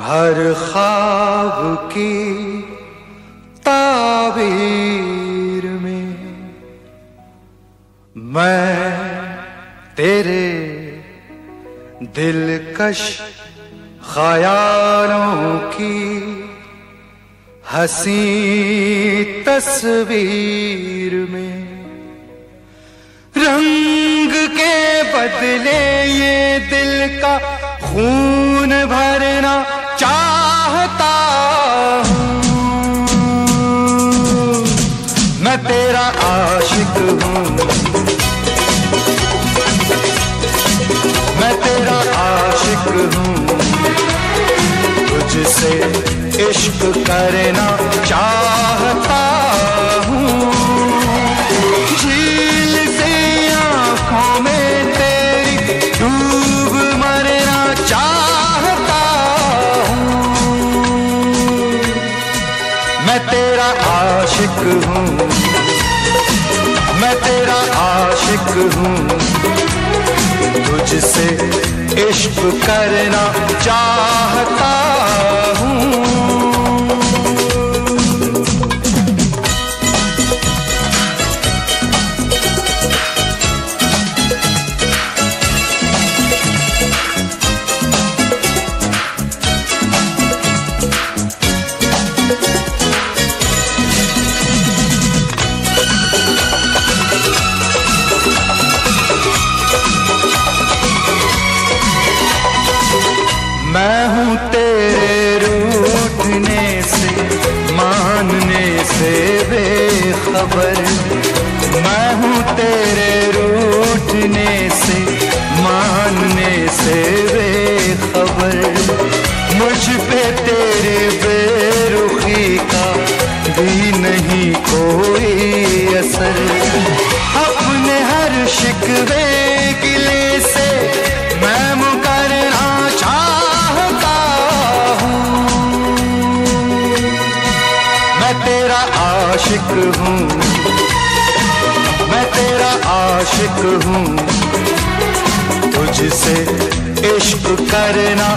हर ख्वाब की ताबीर में मैं तेरे दिलकश ख्यालों की हंसी तस्वीर में रंग के बदले ये दिल का खून भरना चाहता हूँ। मैं तेरा आशिक हूँ, मैं तेरा आशिक हूँ। तुझसे इश्क करना चाहता हूँ। झील से आँखों में तेरी डूब मरना चाहता हूँ। मैं तेरा आशिक हूँ, मैं तेरा आशिक हूँ। तुझसे इश्क करना चाहता हूँ। मैं हूँ तेरे रूठने से मानने से बेखबर। मैं हूँ तेरे रूठने से मानने से बेखबर। मुझ पे तेरे बेरुखी का भी नहीं कोई असर। अपने हर शिकवे गिले से मैं मुकरना चाहता हूँ। मैं तेरा आशिक हूँ, मैं तेरा आशिक हूँ। तुझसे इश्क करना